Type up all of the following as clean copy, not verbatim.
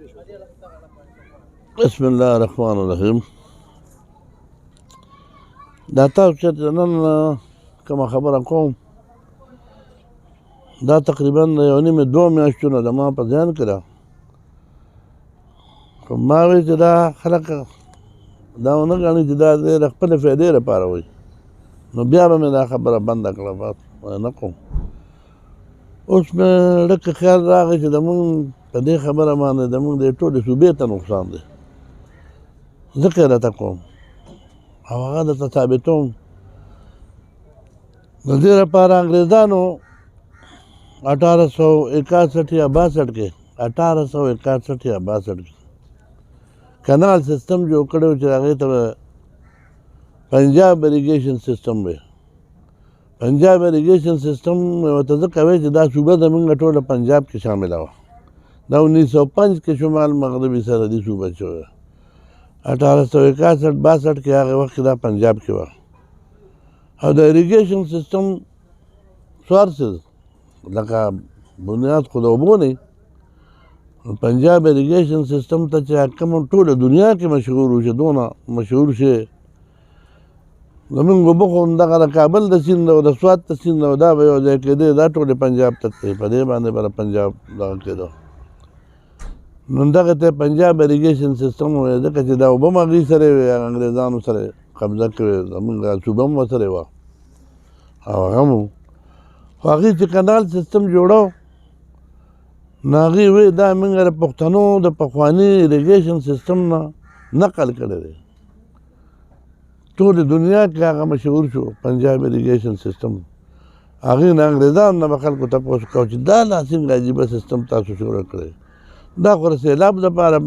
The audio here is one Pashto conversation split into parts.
بسم الله الرحمن الرحیم. دا تاسو چې نن کومه خبره کوم دا تقریبا یو نیمه 2 میاشتو نه د ما په ذهن کې ده، خو ما وایي چې دا خلک دا ونه ګڼي چې دا د خپلې فایدې لپاره وایي، نو بیا به مې دا خبره بنده کړه، بس نه کوم. اوس مې ډکه خیال راغی چې زمونږ په دې خبره باندې زمونږ د ټولې صوبې ته نقصان دی، ځکه یې راته کوم او هغه درته ثابتوم. د دې لپاره انګرېزانو 1861 یا 62 کې 1861 یا 62 کې کنال سیستم جوړ کړی و چې هغې ته پنجاب اریګیشن سیستم وی. پنجاب اریګیشن سیستم ورته ځکه وی چې دا صوبه زمونږ ټوله پنجاب کې شامله وه. دا 1905 کې شمال مغربي سرحدي صوبه شوې، 1861-62 کې هغه وخت دا پنجاب کې وه. او د اریګیشن سیستم سورسز لکه بنیاد خو د اوبو نه، پنجاب اریګیشن سیستم ته چې کوم ټوله دنیا کې مشهور و چې دونه مشهور شي، زمونږ اوبه خو همدغه د کابل د سیند او د سوات د سیند او دا به یو ځای کېدی، دا ټولې پنجاب ته تللی، په دې باندې به پنجاب دغه کېده. نو دغه ته پنجاب اریګیشن سیستم وایي، ځکه چې دا اوبه هم هغوی سره وې، انګرېزانو سره قبضه کړې، زمونږ صوبه هم ورسره وه او هغه هم و. خو هغوی چې کنال سیستم جوړو نو هغوی وایي دا موږ د پښتنو د پخواني اریګیشن سیستم نه نقل کړی دی. ټولې دنیا کې هغه مشهور شو پنجاب اریګیشن سیستم. هغوی نه انګرېزانو نه به خلکو تپوس کوو چې دا لا څنګه عجیبه سیستم تاسو شروع کړی. دا خو د سیلاب دپاره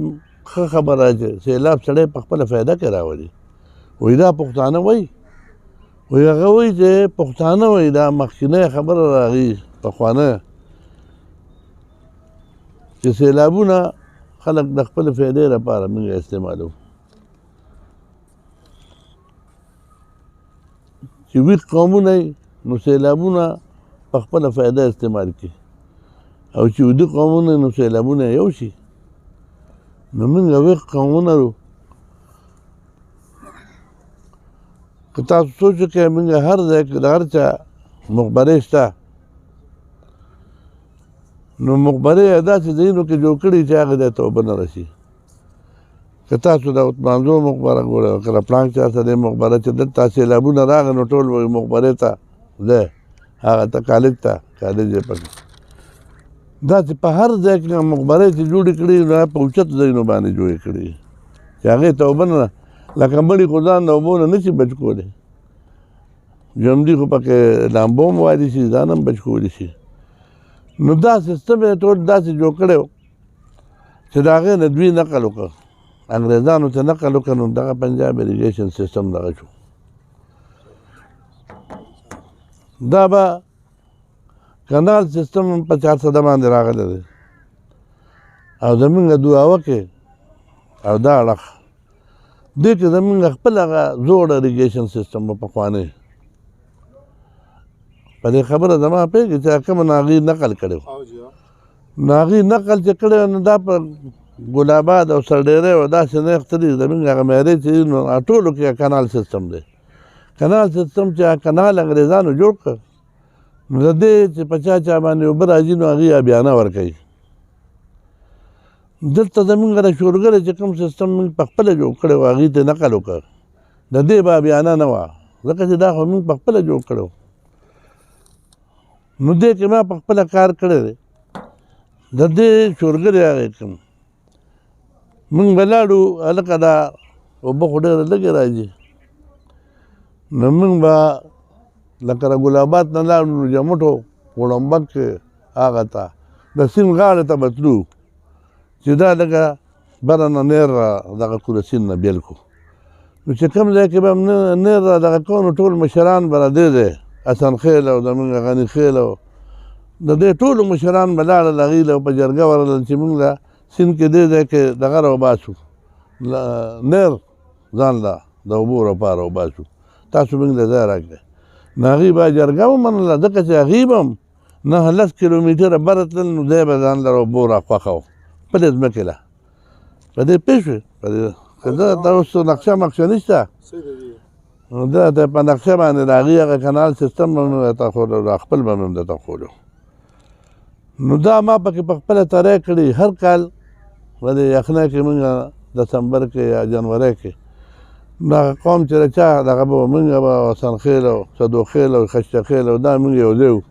ښه خبره ده چې سیلاب سړی په خپله فایده کې راولي. وایي دا پښتانه وایي، وایي هغه وایي چې پښتانه وایي دا مخکینۍ خبره راغی پخوانۍ چې سیلابونه خلک د خپلې فایدې لپاره موږ استعمالوو، چې ویښ قومونه یې نو سیلابونه په خپله فایده استعمال کړي، او چې ویده قومونه نو سیلابونه یو شي. نو موږ ویښ قومونه یو. که تاسو سوچ وکړئ موږ هر ځای کې د هر چا مقبرې شته، نو مقبرې یې داسې ځایونو کې جوړ کړي چې هغې ځای ته اوبه نه رسي. که تاسو د عثمانزو مقبره ګورئ، که د پړانګ چا سره مقبره چې دلته سیلابونه راغی نو ټول به مقبرې ته ځای هغه ته کالج ته کالج یې پکې داسې په هر ځای کې مقبرې چې جوړې کړي نو په اوچت ځایونو باندې جوړې کړي چې هغې ته اوبه نه، لکه مړي خو ځان د اوبو نه نه شي بچ کولی، ژوندي خو پکې لامبو هم وادي شي، ځان هم بچ کولی شي. نو دا سیستم یې ټول داسې جوړ کړی و چې د هغې نه دوی نقل وکړه، انګرېزانو ته نقل وکړه، نو دغه پنجاب اریګیشن سیستم دغه شو. دا به کنال سیستم په 400 باندې راغلی دی، او زمونږ دعاوه کې او دا اړخ دې کې زمونږ خپل هغه زوړ اریګیشن سیستم به پخوانی په دې خبره زما پوهېږي چې کومه نو هغوی نقل کړی و. نو هغوی نقل چې کړی نو دا په ګلاباد او سرډیری او داسې نیغ تلي زمونږ هغه معیاري چې دي نو ټولو کې کنال سیستم دی. کنال سیستم چې کنال انګرېزانو جوړ کړ نو د دې چې په چا چا باندې اوبه راځي نو هغوی ابیانه ورکوي. دلته زمونږ د شورګرې چې کوم سیستم موږ په خپله جوړ کړی و هغوی ته نقل وکړ، د دې به ابیانه نه وه، ځکه چې دا خو موږ په خپله جوړ کړی و. نو دې کې ما په خپله کار کړی دی. د دې شورګرې هغې کوم موږ به لاړو، هلکه دا اوبه خو ډېره لږې راځي، نو موږ به لکه د ګلاباد نه لاړو نو جمټو وړمبک کې هغه ته د سیند غاړې ته به تلو چې دا لږه بره نه نیر را دغه کړو، د سیند نه بېل کړو. نو چې کوم ځای کې به هم نیر را دغه کړو نو ټول مشران به را دې ځای حسن خیل او زمونږ غني خیل او د دې ټولو مشران به لاړل هغوی له په جرګه ورغلل چې موږ له سیند کې دې ځای کې دغه راوباسو نیر ځان له د اوبو لپاره وباسو، تاسو موږ له ځای راکړئ. نو هغوی به جرګه ومنله، ځکه چې هغوی به هم 9-10 کیلومتره بره تلل نو دی به ځان له اوبو راخوښه و خپلې ځمکې له. په دې پوه شوې په دې که زه ته اوس نقشه مقشه نشته نو ده ته په نقشه باندې د هغې هغه کنال سیستم به مې درته ښودلو خپل به مې درته ښودلو نو دا ما پکې په خپله تری کړي هر کال په دې یخنۍ کې مونږ دسمبر کې یا جنورۍ کې نو هغه قوم چې د چا دغه به مونږ به حسنخیل او صدوخیل او خشتخیل او دا مونږ یو ځای وو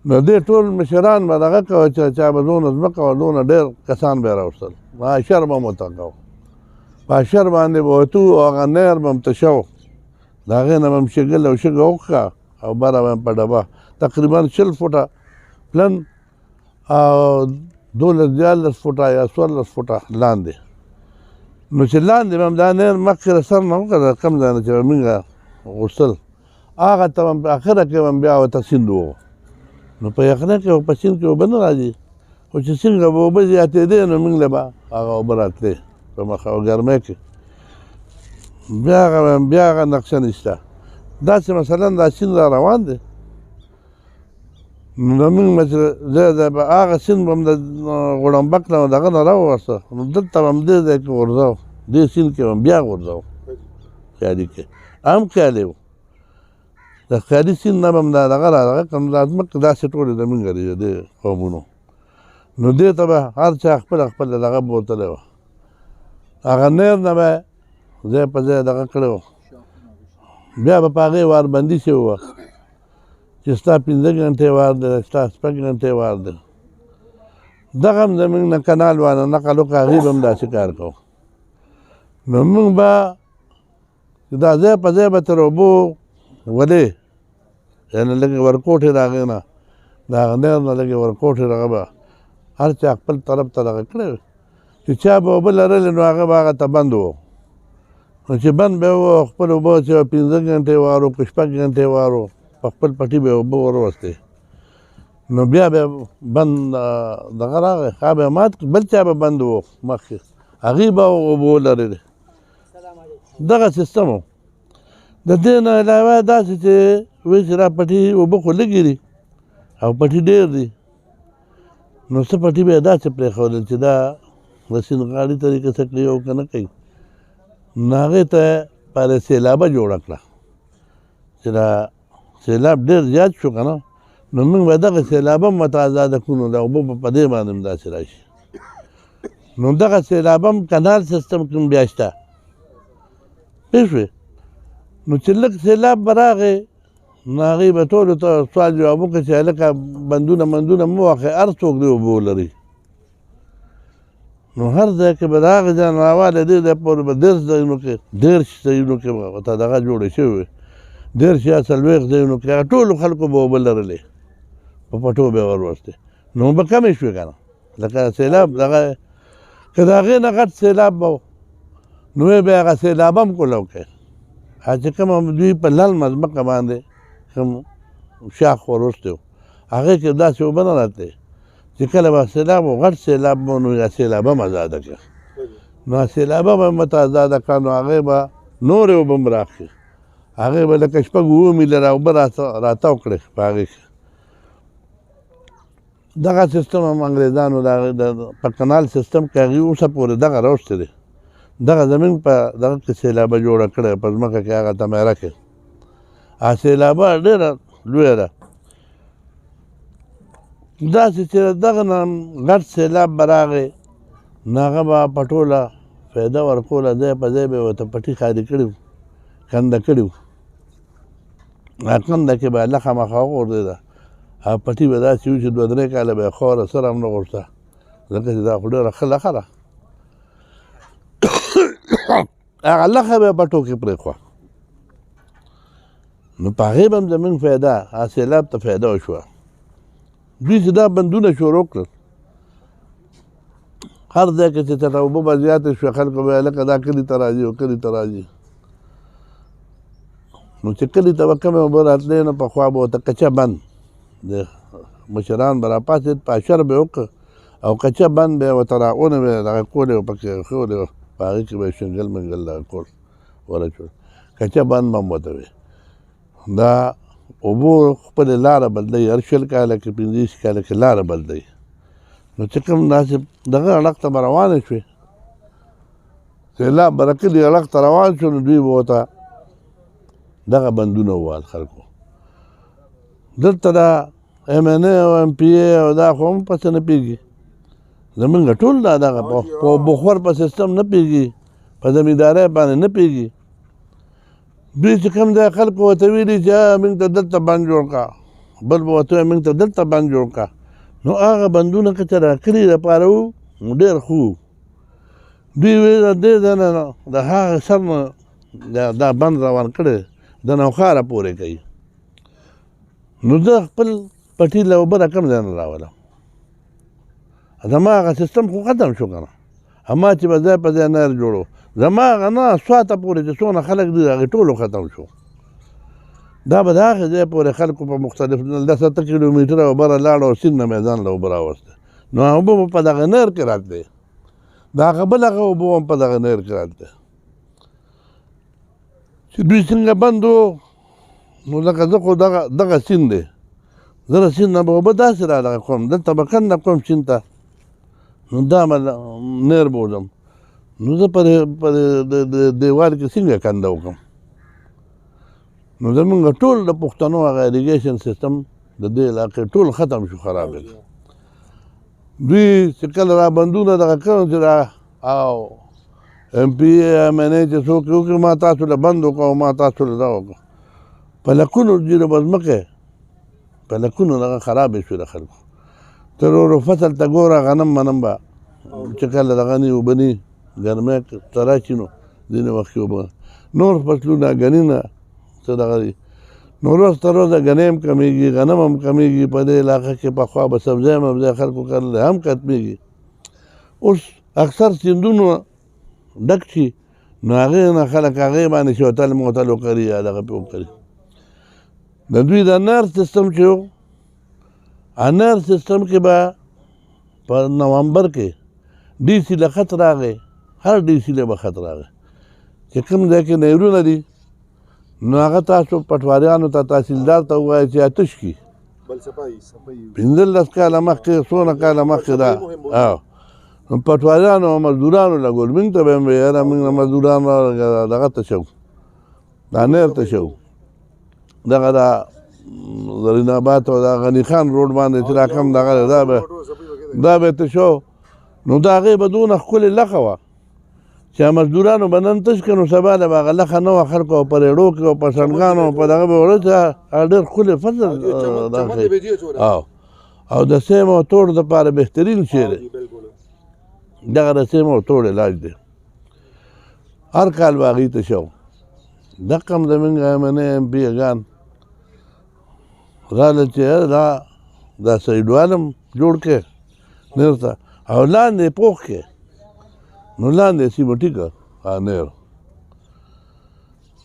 نو دې ټول مشران به دغه کوه چې چا به دونه ځمکه وه دونه ډېر کسان به یې راوستل معاشر به مو ورته کوه په اشر باندې به وتو او هغه نیر به م تشه و د هغې نه به م شګل او شګه وکړه او بره به م په ډبه تقریبا 20 فوټه پلن او 12 فوټه یا 14 فوټه لاندې نو چې لاندې به م دا نیر مخکې له سر نه وکړه کوم ځای نه چې به مونږ غوښتل هغه ته به م په اخره کې به م بیا ورته سیند وو نو په یخنۍ کې او په سیند کې اوبه نه راځي خو چې څنګه به اوبه زیاتېدې نو مونږ له به هغه اوبه راتلې په مخه او ګرمۍ کې بیا هغه نقشه نشته داسې مثلا دا سیند را روان دی نو مونږ زه به هغه سیند به م د غوړمبک نه دغه نه راووسته نو دلته به م دې ځای کې غورځو دې سیند کې به م بیا غورځو خیالي کې هم خیالي و د خیالي سیند نه به م دغه کړم دا ځمکې داسې ټولې زمونږ دي د دې قومونو نو دې ته به هر چا خپل دغه بوتلی وه هغه نیر نه به ځای په ځای دغه کړی و بیا به په هغې واربندي شوې وه چې ستا 5 ګنټې وار دی ستا 6 ګنټې وار دی دغه هم زموږ نه کنال وانه نقل وکړه هغې به هم داسې کار کوو نو موږ به دا ځای په ځای به تر اوبو ولې یعنې لږې ورکوټې د هغې نه د هغه نیر نه لږې ورکوټې دغه به هر چا خپل طرف ته دغه کړی چې چا به اوبه لرلې نو هغه به هغه ته بند و نو چې بند به و خپل اوبه چې 15 ګنټې وار و که 6 ګنټې وار و په خپل پټي به اوبه وروستې نو بیا به بند دغه راغی هغه به مات بل چا به بند و مخکې هغې به اوبه ولرلې دغه سیستم و د دې نه علاوه داسې چې وایي چې دا پټي اوبه خو لږې دي او پټي ډېر دي نو څه پټي به یې داسې پرېښودل چې دا د سیند غاړې طریقې څه کوي او که نه کوي نو هغې ته پر سیلابه جوړه کړه چې دا سیلاب ډېر زیات شو که نه نو موږ به دغه سیلابه هم ورته ازاده کړو نو د اوبه به په دې باندې هم داسې راشي نو دغه سیلابه هم کنال سیستم کې هم بیا شته پوه شوې نو چې لږ سیلاب به راغی نو هغې به ټولو ته سوال جواب وکړه چې هلکه بندونه مندونه مه واخئ هر څوک دې اوبه ولري نو هر ځای کې به د هغې ځای نه راواله دې ځای پورې به 10 ځایونو کې 10 ځایونو کې به ورته دغه جوړې شوې وې 10 یا 40 ځایونو کې هغه ټولو خلکو به اوبه لرلې په پټو به یې وروستې نو به کمې شوې که نه لکه سیلاب دغه که د هغې نه غټ سیلاب به نو یې به هغه سیلاب هم کولو کوي هغه چې کومه دوی په للمه ځمکه باندې کوم شاخ وروستی و هغې کې داسې اوبه نه راتلې چې کله به سیلاب و غټ سیلاب به نو یا سیلابه هم ازاده کړه نو سیلابه به هم ورته ازاده کړه نو هغې به نورې اوبه هم راکړي هغې به لکه 6 میله اوبه راتاو کړې په هغې کې دغه سیستم هم انګریزانو په کنال سیستم کې هغې اوسه پورې دغه راوستی دی دغه زمین په دغه کې سیلابه جوړه کړې په ځمکه کې هغه تمیره کې هغه سیلابه ډېره لویه ده داسې چې دغه نه غټ سیلاب به راغی نو هغه به په ټوله فایده ورکوله ځای په ځای به یې ورته پټي خالي کړي وو کنده کړي وو هغه کنده کې به یې لخه مخه وغورځېده هغه پټي به داسې وي چې 2-3 کاله به یې خاوره سره هم نه غورځه ځکه چې دا خو ډېره ښه لخه ده هغه لخه به یې په ټوکې پرېښوه نو په هغې به هم زموږ فایده هغه سیلاب ته فایده وشوه دوی چې دا بندونه شروع کړل هر ځای کې چې چېرته اوبه به زیاتې شوې خلکو به یې لکه دا کلي ته راځي او کلي ته راځي نو چې کلي ته به کمې اوبه راتلې نو پخوا به ورته کچه بند د مشران به راپاڅېد په اشر به یې وکړه او کچه بند به یې ورته راونه به یې دغه کولې وه پکې ایښولې وه په هغې کې به یې شنګل منګل دغه کول ورچول کچه بند به هم ورته وې دا اوبو خپلې لاره بدلوي هر 20 کاله کې 15 کاله کې لاره بدلوي نو چې کوم داسې دغه اړخ ته به روانې شوې سیلاب برکلي اړخ ته روان شو نو دوی به ورته دغه بندونه ووهل خلکو. دلته دا ایم این ای او ایم پی ای او دا خو هم پسې نه پوهېږي. زمونږ ټول دا دغه په بخور په سیستم نه پوهېږي، په زمیندارۍ باندې نه پوهېږي. دوی چې کوم ځای خلکو ورته ویلي چې موږ ته دلته بند جوړ کړه، بل به ورته وایي موږ ته دلته بند جوړ کړه. نو هغه بندونه که چې راکلي دپاره وو نو ډېر ښه وو. دوی ویل د دې ځای نه د هغه سر نه دا بند روان کړی د نوښاره پورې کوي. نو زه خپل پټي له اوبه را کوم ځای نه راولم. زما هغه سیستم خو ختم شو که نه. اما چې به ځای په ځای نهر جوړو، زما هغه نه سواته پورې چې څونه خلک دي هغې ټولو ختم شو. دا به د هغې ځای پورې خلکو په مختلف 10 کیلومیټره اوبه را لاړه او سیند نه مې ځان له اوبه راوسته. نو اوبه به په دغه نهر کې راتلې، د هغه بل هغه اوبه هم په دغه نهر کې راتلې. چې دوی څنګه بند وو نو لکه زه خو دغه سیند دی، زه د سیند نه به اوبه داسې را دغه کوم، دلته به کنده کوم سیند ته، نو دا به نهر بولم. نو زه په دیوال کې څنګه کنده وکړم؟ نو زمونږ ټول د پښتنو هغه اریګیشن سیستم د دې علاقې ټول ختم شو، خراب دی. دوی چې کله را بندونه دغه کړم چې دا او ایم پی ای ایم این ای چې څوک وکړي ما تاسو له بند وکړه او ما تاسو له دا وکړه، په لکونو جیره به ځمکې په لکونو دغه خرابې شوې د خلکو. تر ورو فصل ته ګوره غنم منم به چې کله دغه نی اوبه ني ګرمۍ ته راشي نو ځینې وخت کې اوبه نور فصلونه ګني نه څه دغه دي. نو ورځ تر ورځه ګنۍ هم کمېږي، غنم هم کمېږي. په دې علاقه کې پخوا به سبزی مبزی خلکو کرلی هم ختمېږي. اوس اکثر سیندونو ډک شي نو هغې نه خلک هغې باندې شوتل موتل وکري یا دغه پې وکري. د دوی د نهر سیستم چې و، نهر سیستم کې به په نومبر کې ډي سي له خط راغی، هر ډي سي له به خط راغی چې کوم ځای کې نهرونه دي نو هغه تاسو پټواریانو ته تحصیلدار ته ووایئ چې آتش کړي. 15 کاله مخکې څونه کاله مخکې دا نو پټواریانو او مزدورانو لګول. موږ ته به یې ویل یاره موږ مزدورانو دغه ته شو، دا نهر ته شو، دغه دا زرین آباد او دا غني خان روډ باندې چې را کوم دغه دا به ته شو. نو د هغې به دونه ښکلې لخه وه چې مزدورانو به نن تش کړو، سبا له به هغه لخه نه وه. خلکو په ریړو کې او په سنګانو په دغه به وړه چې ډېر ښکلی فصل او د سیم او توړ دپاره بهترین شی دی. دغه د سیم او توړ علاج دی، هر کال به هغې ته شو. دقه هم زمونږ ایم این ای ایم پي ګان راله چې دا سیډوال هم جوړ کړې نهر ته او لاندې پوخ کړې، نو لاندې سیمټي کړه نهر،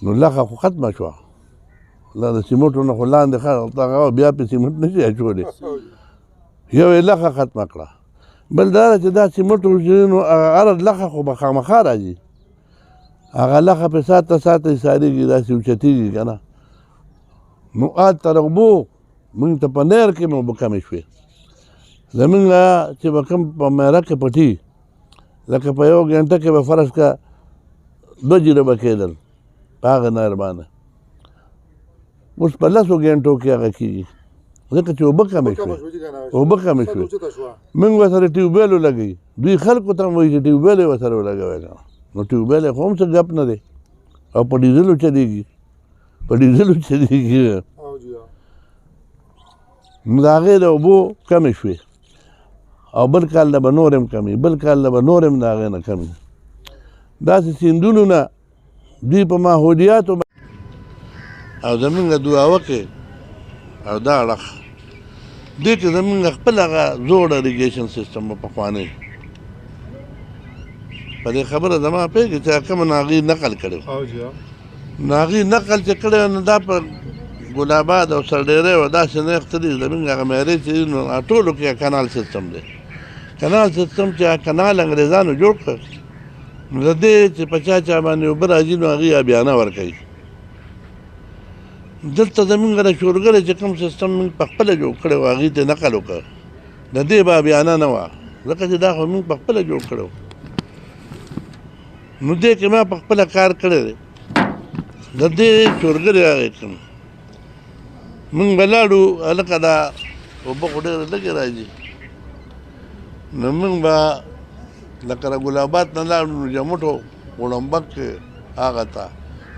نو لخه خو ختمه شوه. د سیمټو نه خو لاندې هغه بیا پې سیمټ نه شي اچولی، یو یې لخه ختمه کړه. بل دا ده چې دا سیمټو نو هره لخه خو به خامخا راځي، هغه لخه پې ساته ساته ایسارېږي، داسې اوچتېږي که نه. نو هلته اوبو موږ ته په نهر کې مې اوبه کمې شوې. زمونږ چې به کوم په میره کې پټي لکه په یو ګنټه کې به فرض کړه 2 جیره به کېدل په هغه نهر باندې، اوس په 10 ګنټو کې هغه کېږي ځکه چې اوبه کمې شوې. اوبه کمې شوې موږ ورسره ټیوبویل ولګوي، دوی خلکو ته هم وایي چې ټیوبویل یې ورسره ولګوئ که نه. نو ټیوبویل خو هم څه ګپ نه دی او په ډیزلو چلېږي، په ډیزلو چلېږي. نو د هغې د اوبو کمې شوې او بل کال له به نور هم کمې، بل کال له به نور هم د هغې نه کمې. داسې سیندونو نه دوی په ماحولیاتو او زمونږ دعاوه کې او دا اړخ دې کې زمونږ خپل هغه زوړ اریګیشن سیستم به پخوانی په دې خبره زما پوهېږي چې کومه نو هغې نقل کړی نو هغې نقل چې کړی نو دا په ګل آباد او سرډېری او داسې نېغ دي زمونږ هغه میرې چې دي نو ټولو کې کنال سیستم دی. کنال سیستم چې کنال انګریزانو جوړ کړ نو د دې چې په چا چا باندې اوبه راځي نو هغې آبیانه ورکوي. دلته زمونږ د شورګله چې کوم سیستم موږ په خپله جوړ کړی و هغې ته نقل وکړ، د دې به آبیانه نه وه ځکه چې دا خو موږ په خپله جوړ کړی و. نو دې کې ما په خپله کار کړی دی د دې چورګرې راغی کوم موږ به لاړو هلکه دا اوبه خو ډېرې لږې راځي نو موږ به لکه د ګل آباد نه لاړو نو جمټو غړمبک کې هغه ته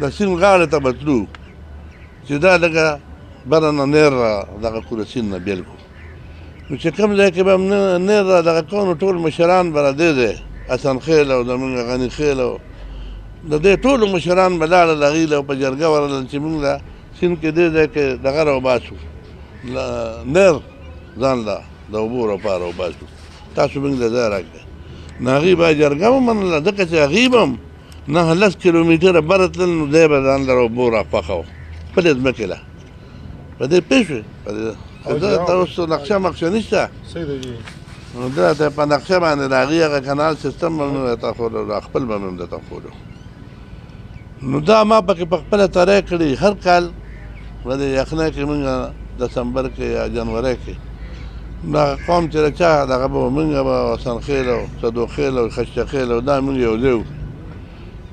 د سیند غاړې ته به تلو چې دا لږه بره نه نیر را دغه کړو سیند نه بېل کړو نو چې کوم ځای کې به هم نیر را دغه کوو نو ټول مشران به را دی دی حسن خیل او زمونږ غني خیل او د دې ټولو مشران به لاړل هغوی له په جرګه ورغلل چې موږ له سیند کې دې ځای کې دغه راوباسو نیر ځان له د اوبو لپاره وباسو تاسو موږ له ځای راکړئ نو هغوی به جرګه ومنله ځکه چې هغوی به هم 9 کیلومتره بره تلل نو دی به ځان له اوبو راخوښه و خپلې ځمکې له په دې پوه شوې په دې ته اوس نقشه مقشه نشته نو ده ته په نقشه باندې د هغې هغه کنال سیستم به مې درته ښودو خپل به مې درته ښودو نو دا ما پکې په خپله تری کړي هر کال په دې یخنۍ کې مونږ دسمبر کې یا جنورۍ کې دغه قوم چې د چا دغه به مونږ به حسن خیل او صدو خیل او خشته خیل او دا مونږ یو ځای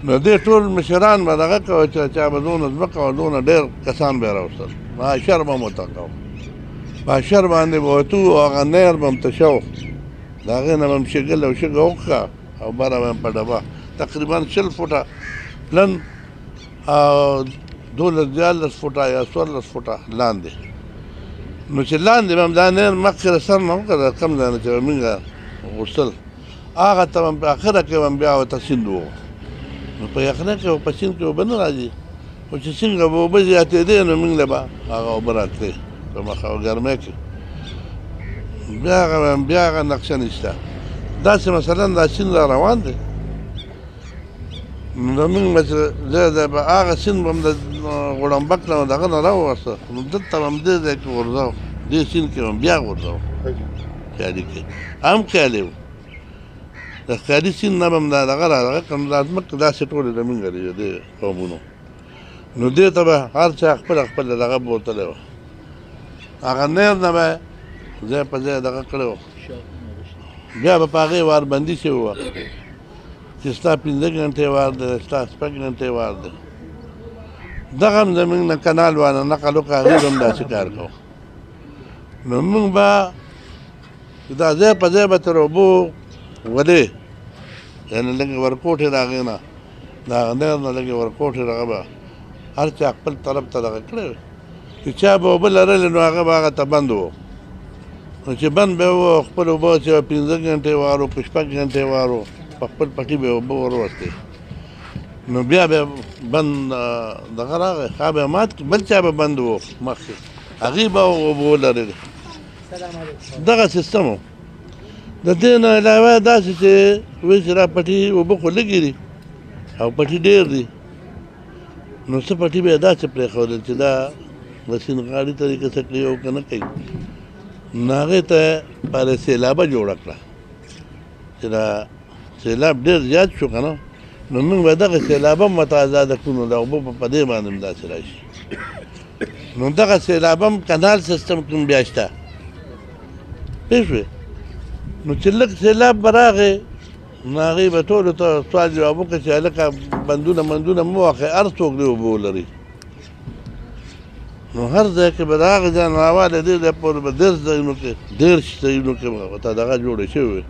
نو دې ټول مشران به دغه کوه چې چا به دونه ځمکه او دونه ډېر کسان به یې راوستل معاشر به مو ورته کوو معاشر باندې به وتو او هغه نیر به هم تشه و د هغې نه به هم شګل او شګه وکړه او بره به هم په ډبه تقریبا 20 فوټه پلن او 12 فوټه یا 14 فوټه لاندې نو چې لاندې به هم دا نیر مخکې د سر نه وکړه کم ځای نه چې به مونږ غوښتل هغه ته به په اخره کې به هم بیا ورته سیند و نو په یخنۍ کې په سیند کې اوبه نه راځي خو چې څنګه به اوبه زیاتېدې نو مونږ له به هغه اوبه راتلې په مخه او ګرمۍ کې بیا هغه نقشه نشته داسې مثلا دا سیند را روان دی نو موږ به چې ځای به هغه سیند به هم د غړمبک نه دغه نه راووسته نو دلته به هم دې ځای کې غورځاو دې سیند کې به هم بیا غورځاو خیالي کې هم خیالي و د ښکاري سیند نه به هم دغه دغه کړم دا ځمکه داسې ټولې زمونږ دي د دې قومونو نو دې ته به هر چا خپله خپله دغه بوتلی وه هغه نیر نه به ځای په ځای دغه کړی و بیا به په هغې واربندي شوي وه چې ستا 5 ګنټې وار دی ستا 6 ګنټې وار دی دغه هم زمونږ نه کنال وانه نقل وکړه هغې به هم داسې کار کوو نو موږ به دا ځای په ځای به تر اوبو ولې یعنې لږې ورکوټې د هغې نه د هغه نیر نه لږې ورکوټې دغه به هر چا خپل طرف ته دغه کړی وي چې چا به اوبه لرلې نو هغه به هغه ته بند و نو چې بند به و خپل اوبه چې 15 ګنټې وار و 6 ګنټې وار و په خپل پټي به اوبه وروستې نو بیا به بند دغه راغی ښه به مات بل چا به بند و مخکې هغې به اوبه ولرلې دغه سیستم و د دې نه علاوه داسې چې وایي چې دا پټي اوبه خو لږې دي او پټي ډېر دي نو څه پټي به یې داسې پرېښودل چې دا د سیند غاړې طریقې څه کوي او که نه کوي نو هغې ته پاره سیلابه جوړه کړه چې دا سیلاب ډېر زیات شو که نه نو موږ به دغه سیلابه هم ورته ازاده کړو نو د اوبه به په دې باندې هم داسې را شي نو دغه سیلابه هم کنال سیستم کې هم بیا شته پوه شوې نو چې لږ سیلاب به راغی نو هغې به ټولو ته سوال جواب وکړه چې هلکه بندونه مندونه مه واخئ هر څوک دې اوبه ولري نو هر ځای کې به د هغه ځای نه راواله دې ځای پورې به 10 ځایونو کې 10 ځایونو کې به ورته دغه جوړې شوې وې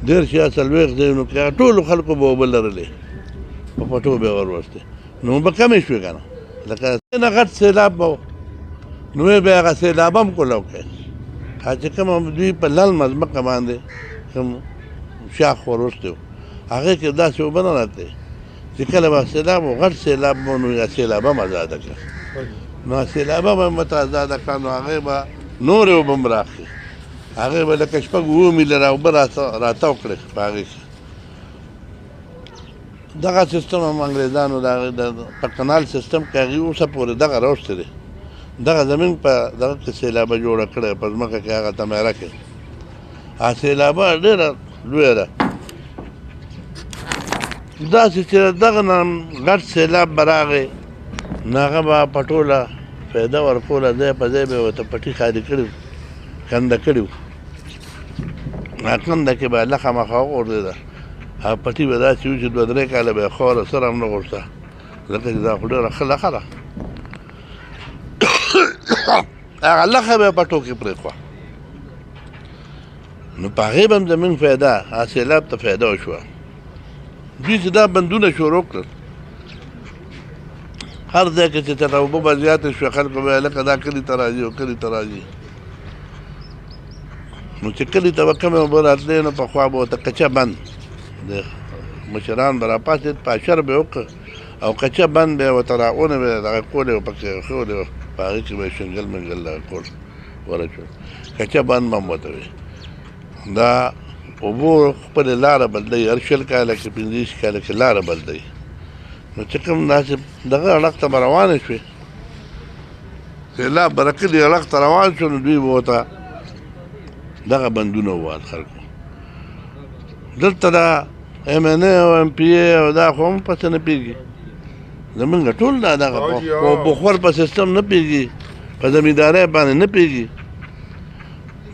10 یا 40 ځایونو کې ټولو خلکو به اوبه لرلې په پټو به یې وروستې نو به کمې شوې که نه لکه نه غټ سیلاب به و نو یې به هغه سیلاب هم کولاو کوي چې کومه دوی په للمه ځمکه باندې کوم شاخ وروستی و هغې کې داسې اوبه نه راتلې چې کله به سیلاب و غټ سیلاب به نو یا سیلابه هم ازاده کړه نو سیلابه به هم ورته ازاده کړه نو هغې به نورې اوبه هم راخلي هغې به لکه 6 میله اوبه راتاو کړې په هغې کې دغه سیستم هم انګریزانو په کنال سیستم کې هغې اوسه پورې دغه راوستی دی دغه زمین په دغه کې سیلابه جوړه کړې په ځمکه کې هغه تمیره کې سیلابه ډېره لویه ده داسې چې دغه نه غټ سیلاب به راغی نو هغه به په ټوله فایده ورکوله ځای په ځای به یې ورته پټي خالي کړي کنده کړي وو کنده کې به لخه مخه وغورځېده هغه پټي به داسې وي چې 2-3 کاله به یې خاوره سره هم نه غورځه ځکه چې دا خو ډېره ښه لښه ده هغه لښه به یې په ټوکې پرېښوه نو په هغې به هم زمونږ فایده هغه سیلاب ته فایده وشوه دوی چې دا بندونه شروع کړل هر ځای کې چې چېرته اوبه به زیاتې شوې خلکو به لکه دا کلي ته راځي او کلي ته راځي نو چې کلي ته به کمې اوبه راتلې نو پخوا به ورته کچه بند د مشران به راپاڅېد پاشر به یې وکړ او کچه بند به یې ورته راغونې به یې دغه کولې او پکې ایښولې وه په هغې کې به یې شنګل منګل دغه کول ورچول کچه بند به هم ورته وي دا اوبو خپلې لاره بدلوي هر 20 کاله کې 25 کاله کې لاره بدلوي نو چې کوم داسې دغه اړخ ته به روانې شوې سیلاب به د کلي اړخ ته روان شو نو دوی به ورته دغه بندونه ووهل خلکو دلته دا MNA او MPA او دا خو هم پسې نه پوهېږي زمونږ ټول دا دغه په بخور په سیستم نه پوهېږي په زمیندارۍ باندې نه پوهېږي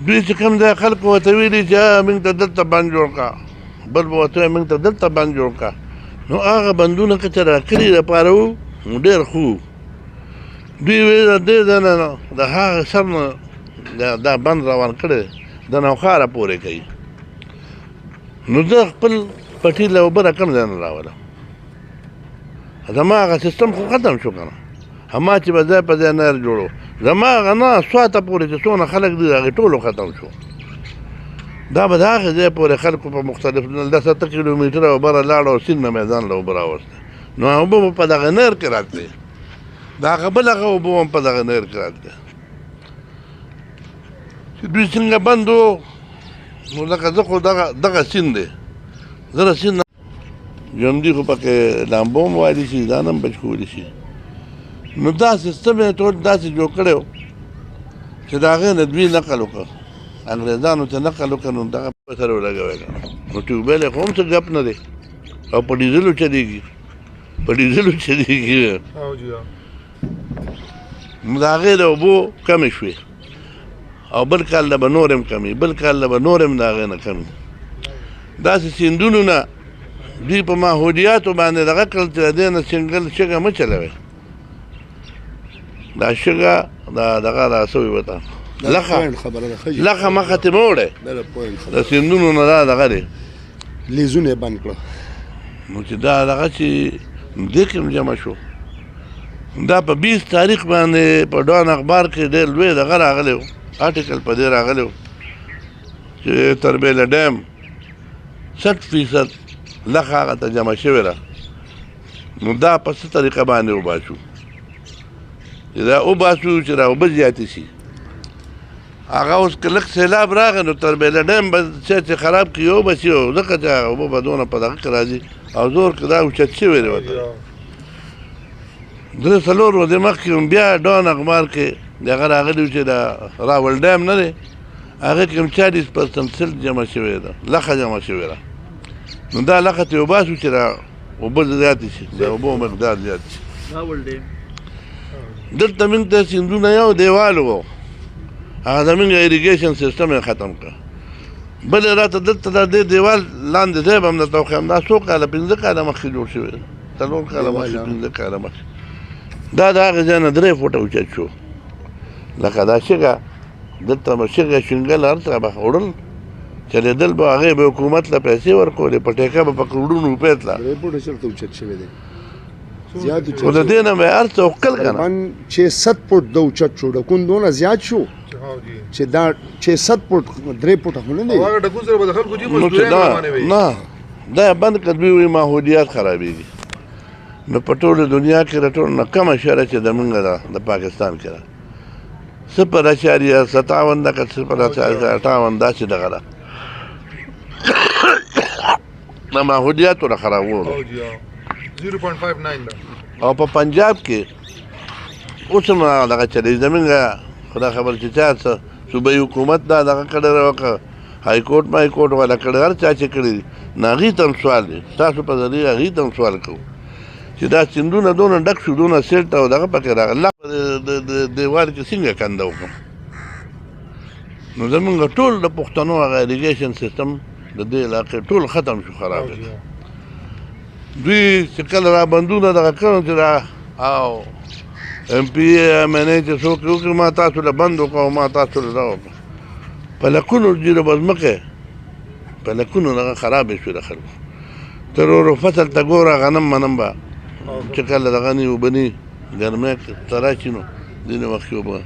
دوی چې کوم ځای خلکو ورته ویلي چې موږ ته دلته بند جوړ کړه بل به ورته وایي موږ ته دلته بند جوړ کړه نو هغه بندونه که چې د کلي دپاره وو نو ډېر ښه وو دوی ویل د دې ځای نه د هغه سر نه دا بند روان کړی د نوښاره پورې کوي نو زه خپل پټي له اوبه را کوم ځای نه راولم زما هغه سیستم خو ختم شو که نه هما چې به ځای په ځای نهر جوړو زما هغه نه سواته پورې چې څونه خلک دي د هغې ټولو ختم شو دا به د هغې ځای پورې خلکو په مختلف 10 کیلومتره اوبه را لاړه او سیند نه میدان له اوبه راوستې نو اوبه به په دغه نهر کې راتلې د هغه بل هغه اوبه هم په دغه نهر کې راتلې چې دوی څنګه بند وو نو لکه زه خو دغه سیند دی زه د سیند ژوندي خو پکې لامبو هم وایلی شي ځان هم بچ کولی شي نو دا سیستم یې ټول داسې جوړ کړی و چې د هغې نه دوی نقل وکړه انګریزانو ته نقل وکړه نو دغه په سره ولګوی نو ټیوبیل یې خو هم څه ګپ نه دی او په ډیزلو چلېږي په ډیزلو چلېږي نو د هغې د اوبو کمې شوې او بل کال نه به نور هم کمې بل کال نه به نور هم د هغې نه کمې داسې سیندونو نه دوی په ماحولیاتو باندې دغه کړل چې د دې نه سنګل شګه مه چلوئ دا شګه دا دغه را سوی وته لخه مه ختمه وړئ د سیندونو نه دا دغه دی لیزونه یې بند کړه نو چې دا دغه چې دې کې هم جمع شو دا په 20 تاریخ باندې په ډان اخبار کې ډېر لوی دغه راغلی و آرټیکل په دې راغلی و چې تربیله ډیم 60% لخه هغه ته جمع شوې ده نو دا په څه طریقه باندې وباسو چې دا وباسو چې دا اوبه زیاتې شي هغه اوس که لږ سیلاب راغی نو تربیله ډیم به چې خراب کړي وباسي او ځکه چې هغه اوبه به دونه په دغه کې راځي او زور که دا اوچت شوی دی ورته 3-4 ورځې مخکې هم بیا ډان اخبار کې دغه راغلي و چې دا راول ډیم نه دی هغې کې هم 40% سل جمع شوې ده لخه جمع شوې ده نو دا لخه ته وباسو چې دا اوبه زیاتې شي د اوبو مقدار زیات شي دلته موږ ته سیندونه یو دیوال و هغه زموږ ایریګیشن سیستم یې ختم کړه بل یې راته دلته دا دې دیوال لاندې ځای به هم درته وښیم دا 100 کاله 15 کاله مخکې جوړ شوی دی 4 کاله مخکې 15 کاله مخکې دا د هغې ځای نه 3 فوټه اوچت شو لکه دا شګه دلته به شګه شنګل هر څه به وړل چلېدل به هغې به حکومت له پیسې ورکولې په ټیکه به په کروړونو روپۍ تله 3 فوټه چېرته اوچت شوی دی زیات اوچت خو د دې نه به هر څه وکړل که نه 6-7 فوټ د اوچت شو ډکون دونه زیات شو چې دا 6-7 فوټ 3 فوټه خو نه دی نه دا یې بند کړه دوی وایي ماحولیات خرابېږي نو په ټوله دنیا کې د ټولو نه کمه شره چې زمونږ ده د پاکستان کې ده 0.57 ده که 0.58 داسې دغه ده د ماحولیاتو د خرابولو 0.59 ده او په پنجاب کې اوس هم دغه چلېږي زمونږ خدا خبر چې چا څه صوبایي حکومت دا دغه کړی وکړه های کورټ مای کورټ والا کړی هر چا چې کړي دي نو هغې ته هم سوال دی ستاسو په ذریعه هغې ته هم سوال کوو چې دا سیندونه دونه ډک شو دونه سیټ او دغه پکې راغله د دیوال کې څنګه کنده وکړم نو زمونږ ټول د پښتنو هغه ایریګیشن سیستم د دې علاقې ټول ختم شو خراب دوی چې کله را بندونه دغه کړو چې دا او ام پی ام ان ای چې څوک وکړي ما تاسو له بند وکړو ما تاسو له دا وکړو په لکونو جیره به ځمکې په لکونو دغه خرابې شوې د خلکو تر ورو فصل ته ګوره غنم منم به چې کله دغه نی اوبه ني ګرمۍ ته راشي نو ځینې وخت کې اوبه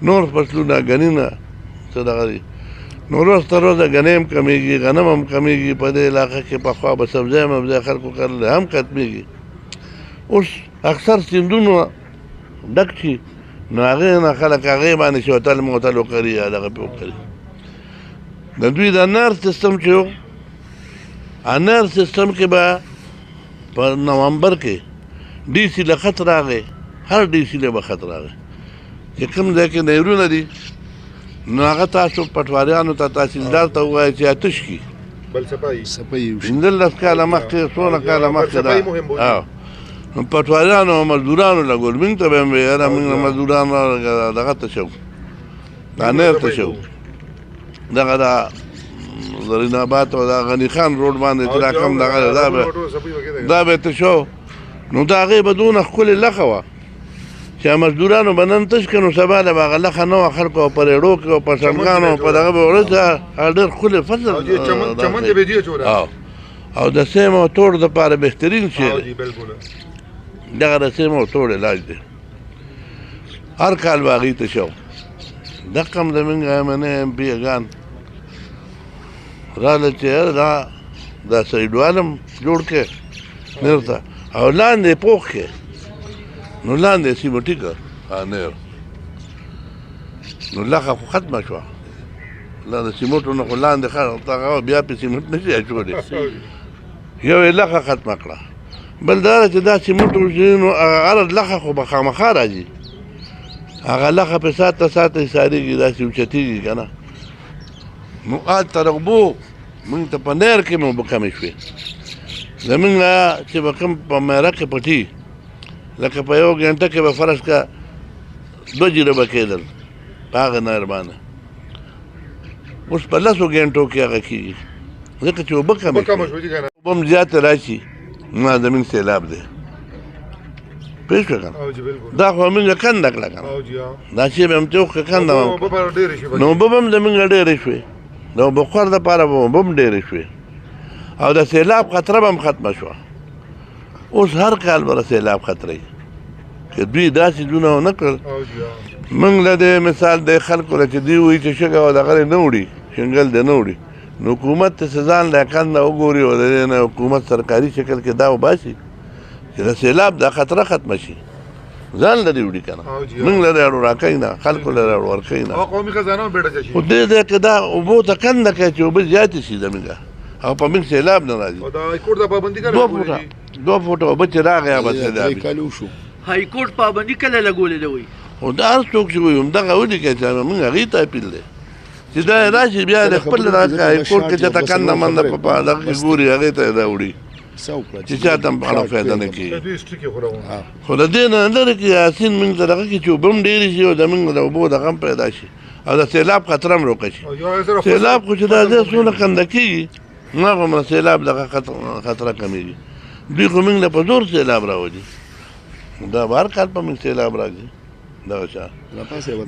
نور فصلونه ګني څه دغه دي نو ورځ تر ورځه ګنۍ هم کمېږي غنم هم کمېږي په دې علاقه کې پخوا به سبزۍ مبزۍ خلکو کرلی هم ختمېږي اوس اکثر سیندونو ډک شي نو هغې نه خلک هغې باندې شوتل موتل وکړي یا دغه پې وکړي د دوی د انار سیستم چې و انار سیستم کې به په نومبر کې ډي سي له خط راغی هر ډي سي له به خط راغی چې کوم ځای کې نهرونه دي نو هغه تاسو پټواریانو ته تحصیلدار ته ووایئ چې اتش کړي بل صفایي 15 کاله مخکې څونه کاله مخکې دا نو پټواریانو او مزدورانو له ګورمنټ ته به یې ویل یاره موږ مزدوران دغه ته شو دا نهر ته شو دغه دا زرین آباد او دا غني خان روډ باندې چې دا کوم دغه دا به ته شو نو د هغې به دونه ښکلې لخه وه چې مزدورانو به نن تش کړو سبا له به هغه لخه نه وه خلکو په ریړو کې او په شمګانو په دغه به ورځ ډېر ښکلی فصل او د سیم او توړ دپاره بهترین شی دی دغه د سیم او توړ علاج دی هر کال به هغې ته شو دقه هم زمونږ ایمنې ام پي ګان راله چې دا سایډوال هم جوړ کړې نهر ته او لاندې پوخ کې نو لاندې سیمټي کړ نهر نو لخه خو ختمه شوه لاندې سیمټو نه خو لاندې بیا پې سیمټ نه شي اچولی یو یې لخه ختمه کړه بل دا ده چې دا سیمټ وشي نو هغه لخه خو به خامخا راځي هغه لخه په ساته ساته ایسارېږي داسې اوچتېږي که نه نو هلته رغبو موږ ته په نهر کې مو اوبه کمې شوې زمونږ چې به کوم په میره کې پټي لکه په یو ګنټه کې به فرض که 2 جیره به کېدل په هغه نهر باندې اوس په 10 ګنټو کې هغه کېږي ځکه چې اوبه کمې اوبه هم زیاتې راشي نو زمین سیلاب دی پوه شوې که نه دا خو موږ کنده کړه که نه دا شی به هم چې وکړه کنده نو اوبه به هم زمونږ ډېرې شوې د اوبه خور دپاره به اوبه هم ډېرې شوې او د سیلاب خطره به هم ختمه شوه اوس هر کال به د سیلاب خطره وي که دوی داسې ځونه ونه کړل موږ له دې مثال د خلکو له چې دوی وایي چې شګه او دغه نه وړي شنګل دی نه وړي نو حکومت ته ځان له کنده وګوري او د دې نه حکومت سرکاري شکل کې دا وباسي چې د سیلاب دا خطره ختمه شي ځان لري وړي که نه موږ له اړو راکوي نه خلکو له اړو ورکوي نه خو دې ځای کې دا اوبو ته کنده کوي چې اوبه زیاتې شي زموږ او په موږ سیلاب نه راځي 2 فوټه اوبه چې راغی هغه سیلاب های کورټ پابندي کله لګولې ده وایي خو دا هر څوک چې وایي همدغه ولیکئ چې موږ هغې ته اپیل دی چې دا راشي بیا د خپل های کورټ کې چې ته کنده منده په دغه کې ګوري هغې ته یې دا وړي چې چا ته هم په اړه فایده نه کېږي خو د دې نه لرې کې یاسین موږ ته دغه کې چې اوبه هم ډېرې شي او زموږ د اوبو دغه هم پیدا شي او د سیلاب خطره هم روکه شي سیلاب خو چې دا ځای څونه کنده کېږي نو هغه همره سیلاب دغه خطره کمېږي دوی خو موږ له په زور سیلاب راولي دا به هر کال په موږ سیلاب راځي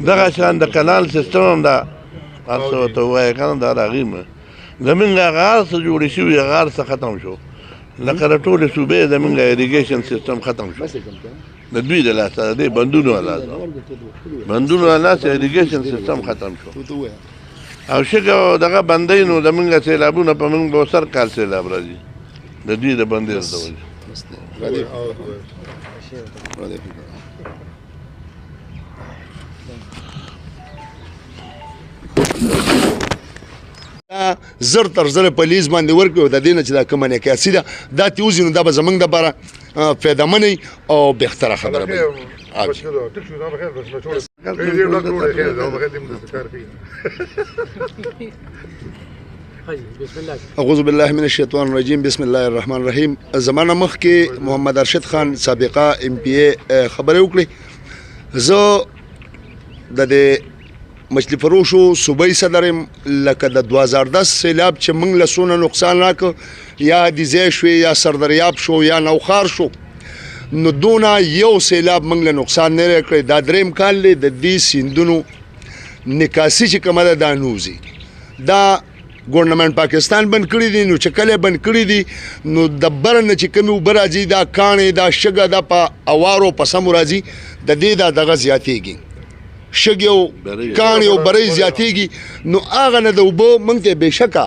دغه شان د کلال سیستم هم دا هر څه ورته ووایه که نه دا د هغې زمونږ هغه هر څه جوړې شوي هغه هر څه ختم شو لکه د ټولې صوبې زمونږ اریګیشن سیستم ختم شو د دوی د لاسه د دې بندونو لاسه بندونو لاسه اریګیشن سیستم ختم شو او شګه او دغه بندۍ نو زمونږ سیلابونه په موږ به سر کال سیلاب راځي د دوی د بندۍ د وجې زر تر زر په لیز باندې ورکړي او د دې نه چې دا کومه نکاسي ده دا تیوزي نو دا به زموږ دپاره فایدهمنه او بهتره خبره ده اعوذ بالله من الشیطان الرجیم بسم الله الرحمن الرحیم زمانه مخکې محمد ارشد خان سابقه ام پی ای خبرې وکړې زه د دې مچھلی فروشو صوبایي صدر یم لکه د 2010 سیلاب چې موږ له څونه نقصان راکړ یا حدیثی شوې یا سردریاب شو یا نوخار شو نو دونه یو سیلاب موږ له نقصان نه کړی دا دریم کال دی د دې سیندونو نکاسي چې کومه ده دا نوځي دا ګورنمنت پاکستان بند کړی دي نو چې کله بند کړی دي نو د بر نه چې کومې اوبه راځي دا کاڼې دا شګه دا په اوارو په سمو راځي د دې دا دغه زیاتېږي شګې او کاڼې او برۍ زیاتېږي نو هغه نه د اوبه موږ ته بېشکه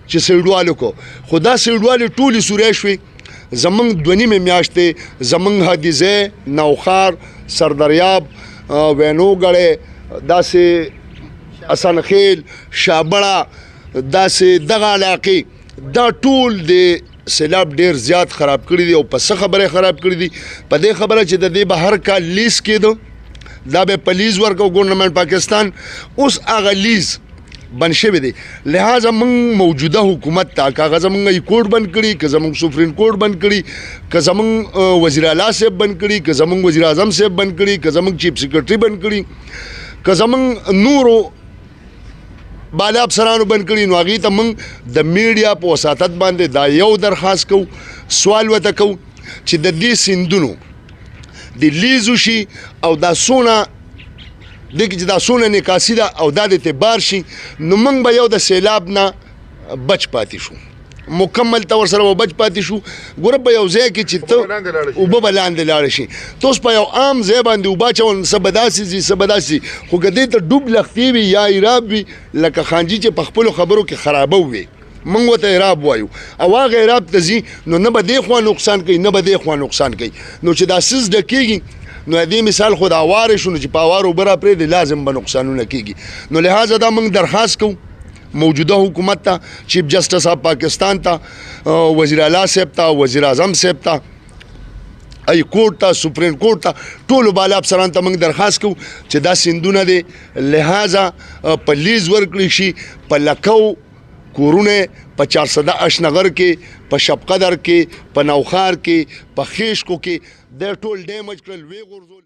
چې سیډوالو کو خو دا سیډوالې ټولې سوری شوې زمونږ 2 نیمې میاشتې زمونږ حدیثی نوخار سردریاب وینوګړې داسې اسانخیل شابړه داسې دغه علاقې دا ټول د سیلاب ډیر زیات خراب کړي دي او په څه خبره خراب کړي دي په دې خبره چې د دې به هر کال لیز کېدو دا به په لیز ورکو ګورنمنت پاکستان اوس هغه لیز بند شوی دی لہذا موږ موجوده حکومت ته کاغذ موږ ای کوډ بند کړي که زموږ سپریم کورټ بند کړي که زموږ وزیر اعلی صاحب بند کړي که زموږ وزیر اعظم صاحب بند کړي که زموږ چیف سیکرټري بند کړي که زموږ نورو بالا افسرانو بند کړي نو هغې ته موږ د میډیا په وساطت باندې دا یو درخواست کوو سوال ورته کوو چې د دې سیندونو د لیزو شي او دا څونه دغه چې دا څونه نکاسي ده او دا د اعتبار شي نو موږ به یو د سیلاب نه بچ پاتې شو مکمل طور سره به بچ پاتې شو ګوره په یو ځای کې چې ته اوبه به لاندې لاړې شي ته اوس په یو عام ځای باندې اوبه اچول څه به داسې ځي څه به داسې خو که دې ته ډوب لختې وي یا ایراب وي لکه خانجي چې په خپلو خبرو کې خرابه وي موږ ورته ایراب وایو او هغه ایراب ته ځي نو نه به دې خوا نقصان کوي نه به دې خوا نقصان کوي نو چې دا سیز ډکېږي نو دې مثال خو د اوارې شو نو چې په اوارو اوبه راپرېږدي لازم به نقصانونه کېږي نو لہذا دا موږ درخواست کوو موجوده حکومت ته چیف جسټس آف پاکستان ته وزیر اعلی صاحب ته وزیر اعظم صاحب ته ای کورټ ته سپریم کورټ ته ټولو بالا افسرانو ته موږ درخواست کوو چې دا سیندونه دی لہذا په لیز ورکړي شي په لکو کورونه په 400 اشنغر کې په شب قدر کې په نوخار کې په خیشکو کې د ټول ډیمیج کړل وی غورځول